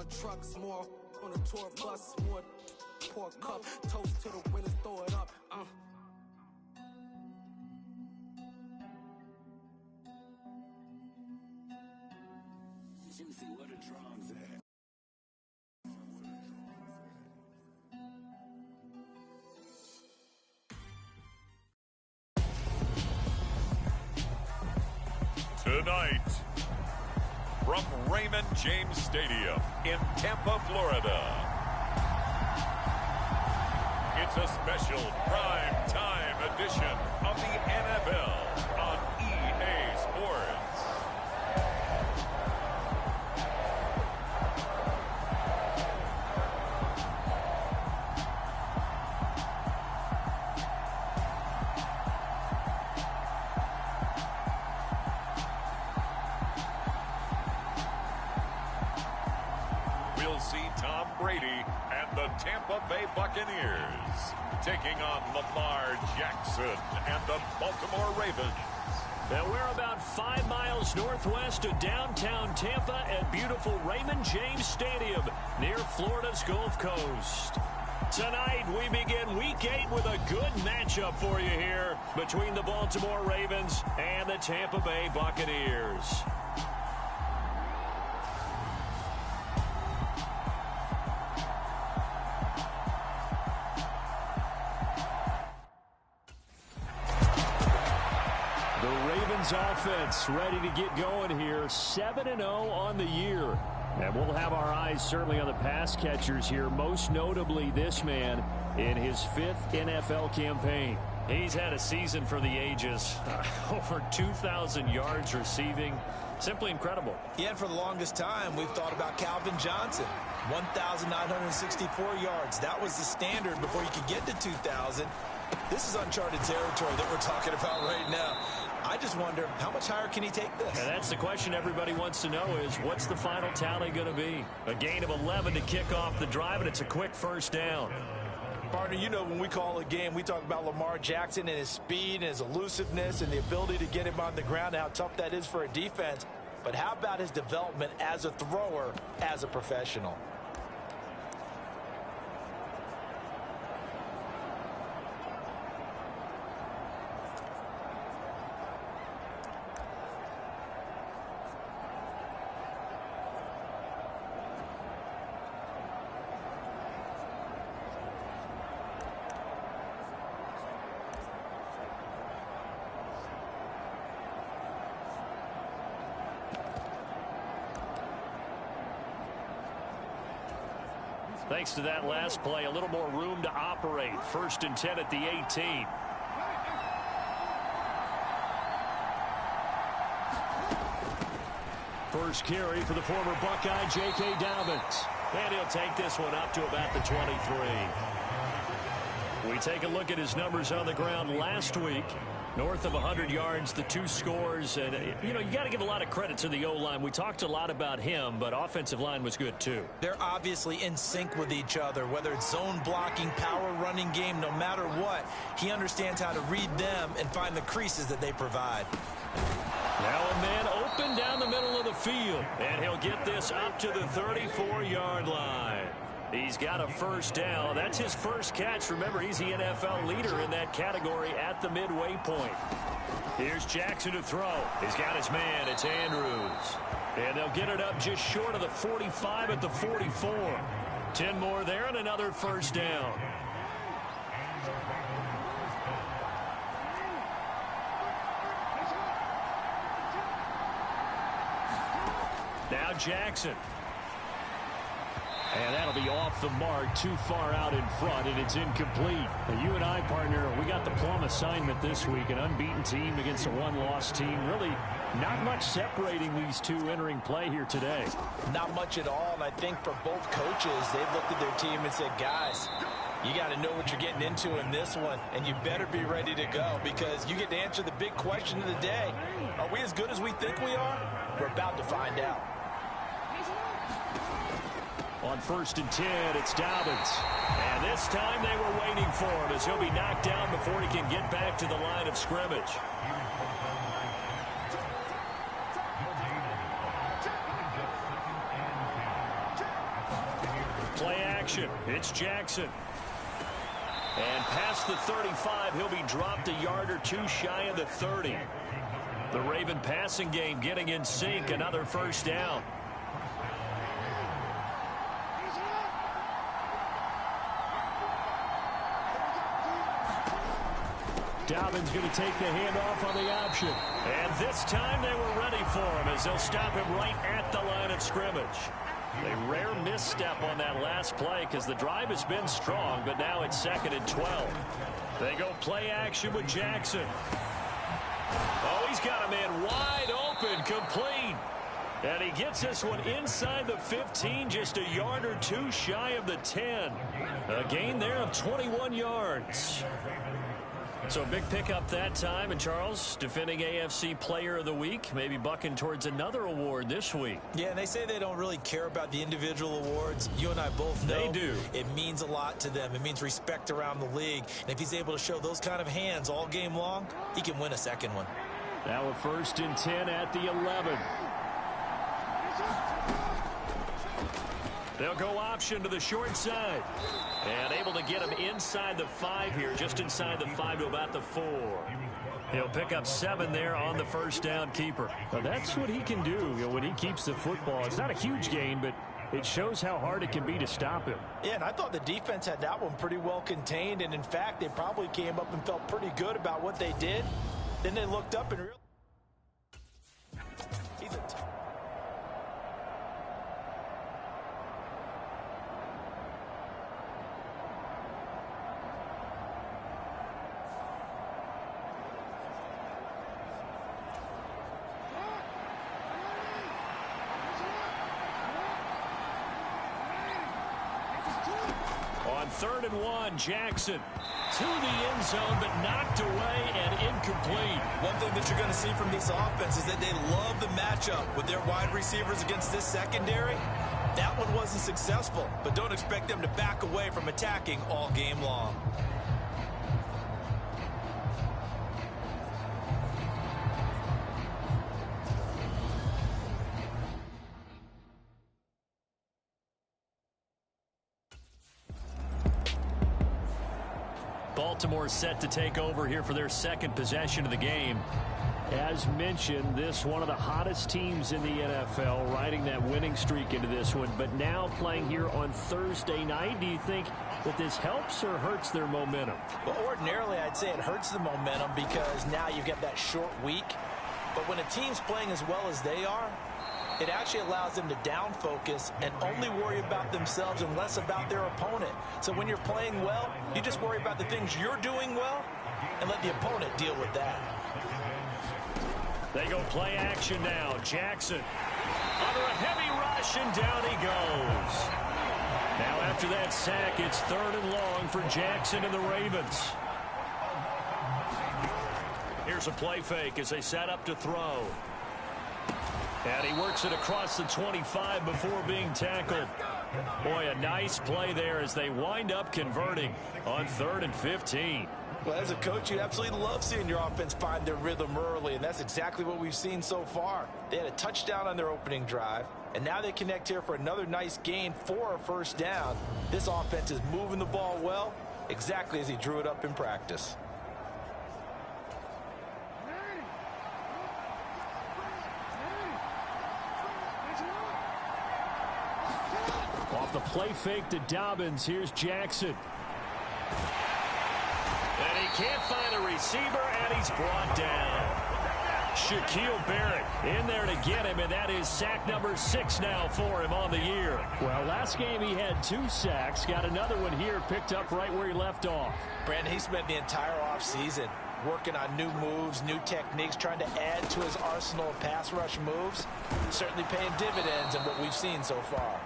on trucks, more on a tour bus, more pour cup, toast to the winners, throw it up. Juicy, where the drums at? Tonight, from Raymond James Stadium in Tampa, Florida, it's a special prime time edition of the NFL on EA Sports. Tom Brady and the Tampa Bay Buccaneers taking on Lamar Jackson and the Baltimore Ravens. Now we're about 5 miles northwest of downtown Tampa at beautiful Raymond James Stadium near Florida's Gulf Coast. Tonight we begin Week 8 with a good matchup for you here between the Baltimore Ravens and the Tampa Bay Buccaneers. Offense ready to get going here, 7-0 on the year. And we'll have our eyes certainly on the pass catchers here, most notably this man in his 5th NFL campaign. He's had a season for the ages, over 2,000 yards receiving. Simply incredible. Yeah, and for the longest time, we've thought about Calvin Johnson. 1,964 yards. That was the standard before you could get to 2,000. This is uncharted territory that we're talking about right now. I just wonder, how much higher can he take this? And that's the question everybody wants to know is, what's the final tally going to be? A gain of 11 to kick off the drive, and it's a quick first down. Partner, you know when we call a game, we talk about Lamar Jackson and his speed and his elusiveness and the ability to get him on the ground and how tough that is for a defense. But how about his development as a thrower, as a professional? Thanks to that last play, a little more room to operate. 1st and 10 at the 18. First carry for the former Buckeye, J.K. Dobbins. And he'll take this one up to about the 23. We take a look at his numbers on the ground last week. North of 100 yards, the 2 scores. And, you got to give a lot of credit to the O-line. We talked a lot about him, but offensive line was good, too. They're obviously in sync with each other, whether it's zone blocking, power running game, no matter what. He understands how to read them and find the creases that they provide. Now a man open down the middle of the field, and he'll get this up to the 34-yard line. He's got a first down. That's his first catch. Remember, he's the NFL leader in that category at the midway point. Here's Jackson to throw. He's got his man. It's Andrews. And they'll get it up just short of the 45 at the 44. 10 more there and another first down. Now Jackson. And that'll be off the mark, too far out in front, and it's incomplete. Now, you and I, partner, we got the plum assignment this week, an unbeaten team against a one-loss team. Really not much separating these two entering play here today. Not much at all, and I think for both coaches, they've looked at their team and said, guys, you got to know what you're getting into in this one, and you better be ready to go because you get to answer the big question of the day. Are we as good as we think we are? We're about to find out. On 1st and 10, it's Dobbins. And this time they were waiting for him as he'll be knocked down before he can get back to the line of scrimmage. play action. It's Jackson. And past the 35, he'll be dropped a yard or two shy of the 30. The Raven passing game getting in sync. Another first down. Dobbins going to take the handoff on the option. And this time they were ready for him as they'll stop him right at the line of scrimmage. A rare misstep on that last play because the drive has been strong, but now it's 2nd and 12. They go play action with Jackson. Oh, he's got a man wide open, complete. And he gets this one inside the 15, just a yard or two shy of the 10. A gain there of 21 yards. So a big pickup that time. And Charles, defending AFC Player of the Week, maybe bucking towards another award this week. Yeah, and they say they don't really care about the individual awards. You and I both know they do. It means a lot to them. It means respect around the league. And if he's able to show those kind of hands all game long, he can win a second one. Now a 1st and 10 at the 11. They'll go option to the short side. And able to get him inside the 5 here, just inside the 5 to about the 4. He'll pick up 7 there on the first down keeper. Well, that's what he can do, when he keeps the football. It's not a huge gain, but it shows how hard it can be to stop him. Yeah, and I thought the defense had that one pretty well contained. And, in fact, they probably came up and felt pretty good about what they did. Then they looked up and realized he's a On 3rd and 1, Jackson to the end zone, but knocked away and incomplete. One thing that you're going to see from this offense is that they love the matchup with their wide receivers against this secondary. That one wasn't successful, but don't expect them to back away from attacking all game long. Baltimore set to take over here for their 2nd possession of the game. As mentioned, this one of the hottest teams in the NFL, riding that winning streak into this one, but now playing here on Thursday night. Do you think that this helps or hurts their momentum? Well, ordinarily, I'd say it hurts the momentum because now you get that short week. But when a team's playing as well as they are, it actually allows them to down focus and only worry about themselves and less about their opponent. So when you're playing well, you just worry about the things you're doing well and let the opponent deal with that. They go play action now. Jackson under a heavy rush, and down he goes. Now after that sack, it's 3rd and long for Jackson and the Ravens. Here's a play fake as they set up to throw. And he works it across the 25 before being tackled. Boy, a nice play there as they wind up converting on 3rd and 15. Well, as a coach, you absolutely love seeing your offense find their rhythm early, and that's exactly what we've seen so far. They had a touchdown on their opening drive, and now they connect here for another nice gain for a first down. This offense is moving the ball well, exactly as he drew it up in practice. Off the play fake to Dobbins, here's Jackson. And he can't find a receiver, and he's brought down. Shaquille Barrett in there to get him, and that is sack number 6 now for him on the year. Well, last game he had 2 sacks. Got another one here, picked up right where he left off. Brandon, he spent the entire offseason working on new moves, new techniques, trying to add to his arsenal of pass rush moves. Certainly paying dividends in what we've seen so far.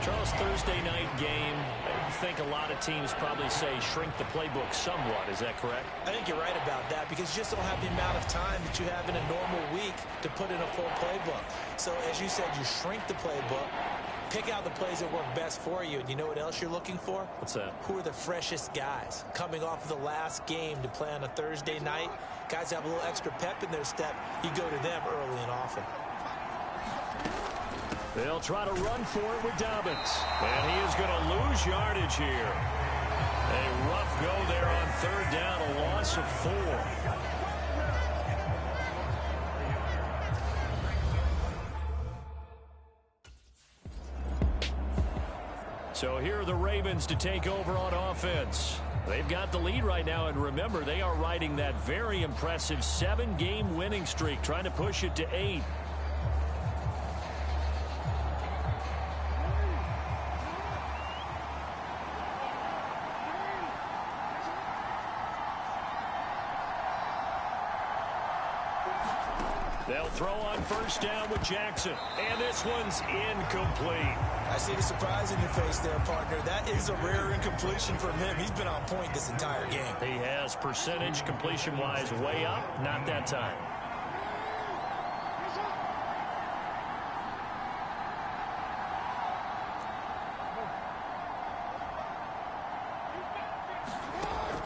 Charles, Thursday night game, I think a lot of teams probably say shrink the playbook somewhat. Is that correct? I think you're right about that because you just don't have the amount of time that you have in a normal week to put in a full playbook. So, as you said, you shrink the playbook, pick out the plays that work best for you, and you know what else you're looking for? What's that? Who are the freshest guys coming off of the last game to play on a Thursday night? Guys have a little extra pep in their step. You go to them early and often. They'll try to run for it with Dobbins. And he is going to lose yardage here. A rough go there on third down, a loss of 4. So here are the Ravens to take over on offense. They've got the lead right now, and remember, they are riding that very impressive 7-game winning streak, trying to push it to 8. They'll throw on first down with Jackson, and this one's incomplete. I see the surprise in your face there, partner. That is a rare incompletion from him. He's been on point this entire game. He has percentage completion-wise way up, not that time.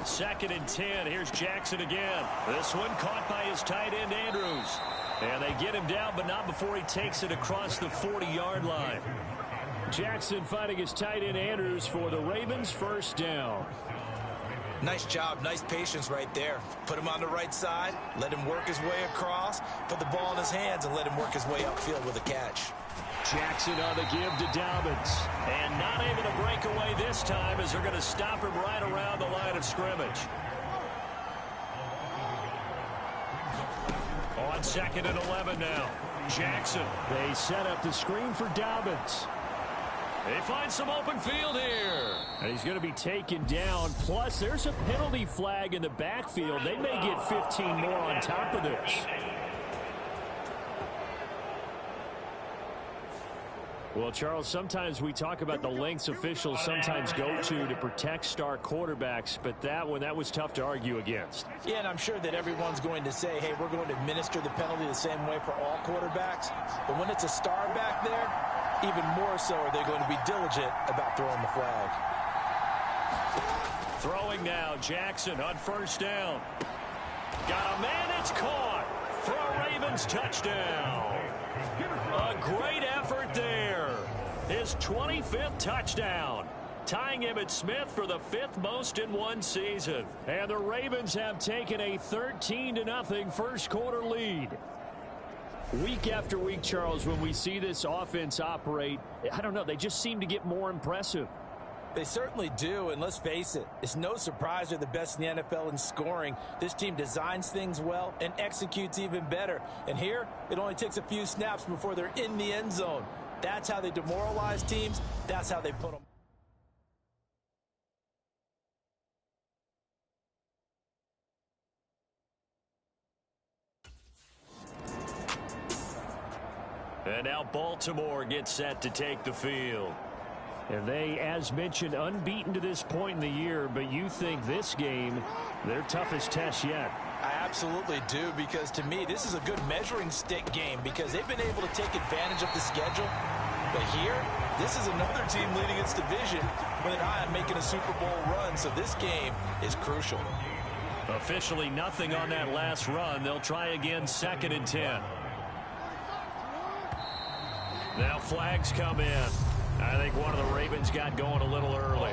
Second and 10. Here's Jackson again. This one caught by his tight end, Andrews. And they get him down, but not before he takes it across the 40-yard line. Jackson fighting his tight end, Andrews, for the Ravens' first down. Nice job, nice patience right there. Put him on the right side, let him work his way across, put the ball in his hands, and let him work his way upfield with a catch. Jackson on the give to Dobbins. And not able to break away this time as they're going to stop him right around the line of scrimmage. On second and 11 now. Jackson. They set up the screen for Dobbins. They find some open field here. And he's going to be taken down. Plus, there's a penalty flag in the backfield. They may get 15 more on top of this. Well, Charles, sometimes we talk about the lengths officials sometimes go to protect star quarterbacks, but that was tough to argue against. Yeah, and I'm sure that everyone's going to say, hey, we're going to administer the penalty the same way for all quarterbacks. But when it's a star back there, even more so are they going to be diligent about throwing the flag. Throwing now, Jackson on first down. Got a man, it's caught for a Ravens touchdown. A great effort there. His 25th touchdown, tying Emmitt Smith for the 5th most in one season. And the Ravens have taken a 13-0 first quarter lead. Week after week, Charles, when we see this offense operate, I don't know, they just seem to get more impressive. They certainly do, and let's face it, it's no surprise they're the best in the NFL in scoring. This team designs things well and executes even better. And here, it only takes a few snaps before they're in the end zone. That's how they demoralize teams. That's how they put them. And now Baltimore gets set to take the field. And they, as mentioned, unbeaten to this point in the year, but you think this game, their toughest test yet. I absolutely do, because to me, this is a good measuring stick game because they've been able to take advantage of the schedule. But here, this is another team leading its division with an eye on making a Super Bowl run, so this game is crucial. Officially nothing on that last run. They'll try again, second and 10. Now flags come in. I think one of the Ravens got going a little early.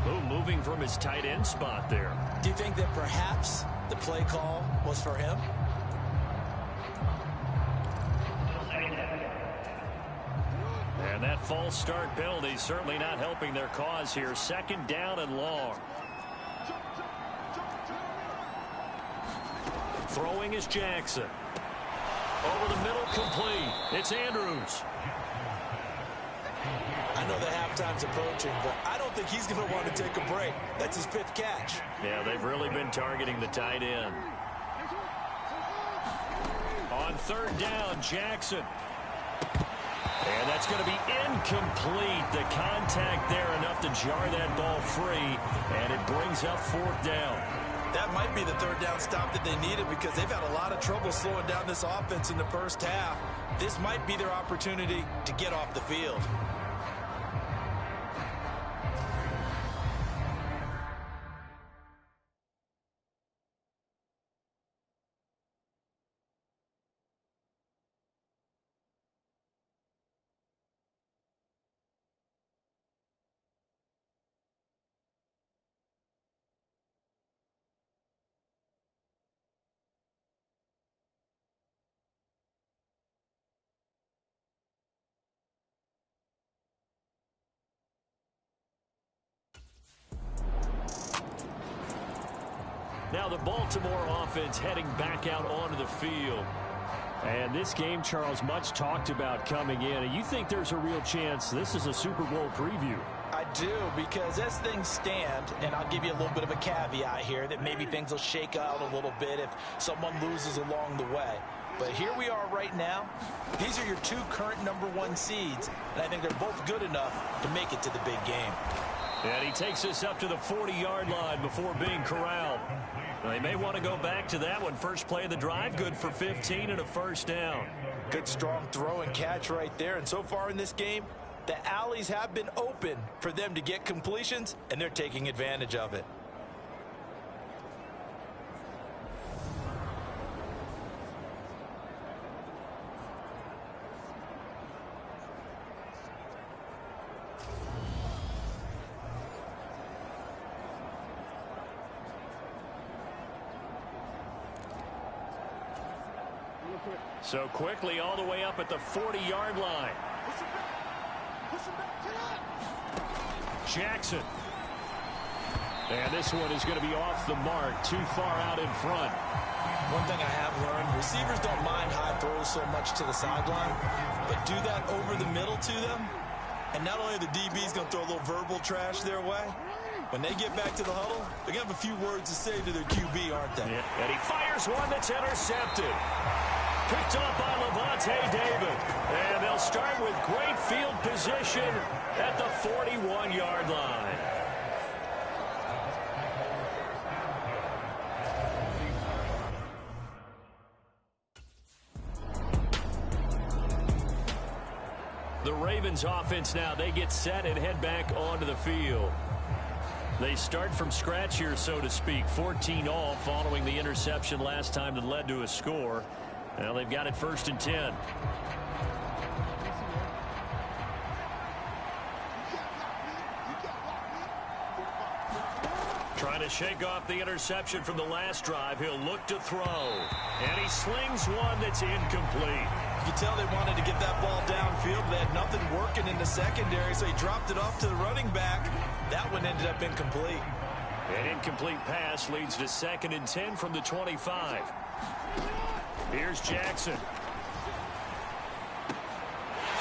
Ooh, moving from his tight end spot there. Do you think that perhaps the play call was for him? And that false start penalty certainly not helping their cause here. Second down and long. Throwing is Jackson. Over the middle, complete. It's Andrews. I know the halftime's approaching, but I don't think he's going to want to take a break. That's his 5th catch. Yeah, they've really been targeting the tight end. On third down, Jackson. And that's going to be incomplete. The contact there enough to jar that ball free, and it brings up 4th down. That might be the 3rd down stop that they needed because they've had a lot of trouble slowing down this offense in the first half. This might be their opportunity to get off the field. Now the Baltimore offense heading back out onto the field. And this game, Charles, much talked about coming in. And you think there's a real chance this is a Super Bowl preview? I do, because as things stand, and I'll give you a little bit of a caveat here, that maybe things will shake out a little bit if someone loses along the way. But here we are right now. These are your two current #1 seeds, and I think they're both good enough to make it to the big game. And he takes us up to the 40-yard line before being corralled. Now, they may want to go back to that one. First play of the drive, good for 15 and a first down. Good, strong throw and catch right there. And so far in this game, the alleys have been open for them to get completions, and they're taking advantage of it. So quickly all the way up at the 40-yard line. Jackson. And this one is going to be off the mark, too far out in front. One thing I have learned, receivers don't mind high throws so much to the sideline, but do that over the middle to them, and not only are the DBs going to throw a little verbal trash their way, when they get back to the huddle, they're going to have a few words to say to their QB, aren't they? Yeah. And he fires one that's intercepted. Picked up by Lavonte David. And they'll start with great field position at the 41-yard line. The Ravens offense now, they get set and head back onto the field. They start from scratch here, so to speak. 14 all following the interception last time that led to a score. Now they've got it 1st and 10. Trying to shake off the interception from the last drive. He'll look to throw. And he slings one that's incomplete. You can tell they wanted to get that ball downfield. They had nothing working in the secondary, so he dropped it off to the running back. That one ended up incomplete. An incomplete pass leads to 2nd and 10 from the 25. Here's Jackson.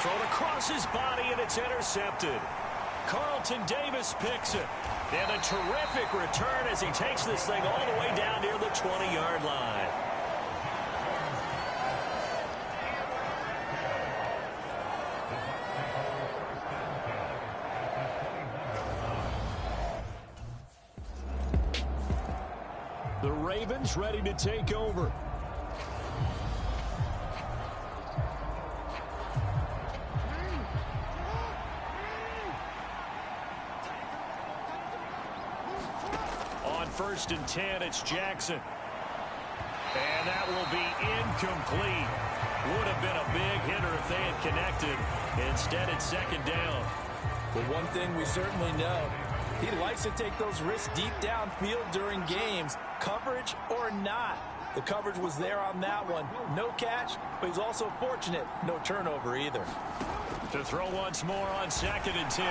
Thrown across his body, and it's intercepted. Carlton Davis picks it. And a terrific return as he takes this thing all the way down near the 20-yard line. The Ravens ready to take over. On 1st and 10, it's Jackson. And that will be incomplete. Would have been a big hitter if they had connected. Instead, it's 2nd down. But one thing we certainly know, he likes to take those risks deep downfield during games, coverage or not. The coverage was there on that one. No catch, but he's also fortunate. No turnover either. To throw once more on 2nd and 10.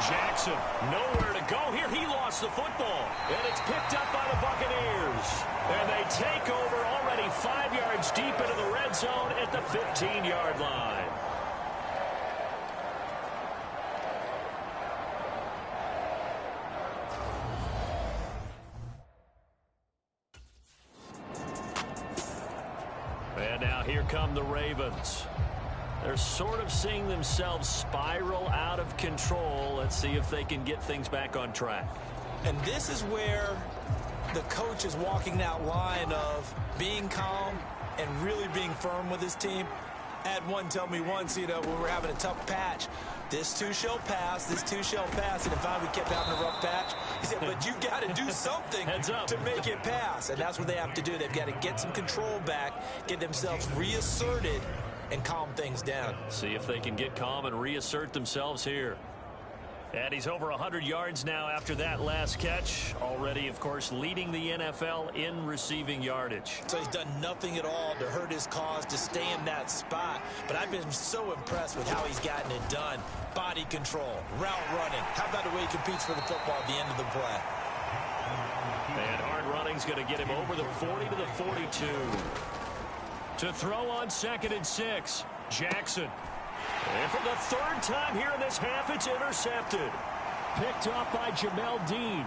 Jackson, nowhere to go here. He lost the football. And it's picked up by the Buccaneers. And they take over already 5 yards deep into the red zone at the 15-yard line. And now here come the Ravens. They're sort of seeing themselves spiral out of control. Let's see if they can get things back on track. And this is where the coach is walking that line of being calm and really being firm with his team. I had one tell me once, when we were having a tough patch, this too shall pass, this too shall pass. And if we kept having a rough patch, he said, but you got to do something to make it pass. And that's what they have to do. They've got to get some control back, get themselves reasserted, and calm things down. See if they can get calm and reassert themselves here. And he's over 100 yards now after that last catch. Already, of course, leading the NFL in receiving yardage. So he's done nothing at all to hurt his cause, to stay in that spot. But I've been so impressed with how he's gotten it done. Body control, route running. How about the way he competes for the football at the end of the play? And hard running's going to get him over the 40 to the 42. To throw on 2nd and 6, Jackson. And for the 3rd time here in this half, it's intercepted. Picked off by Jamel Dean.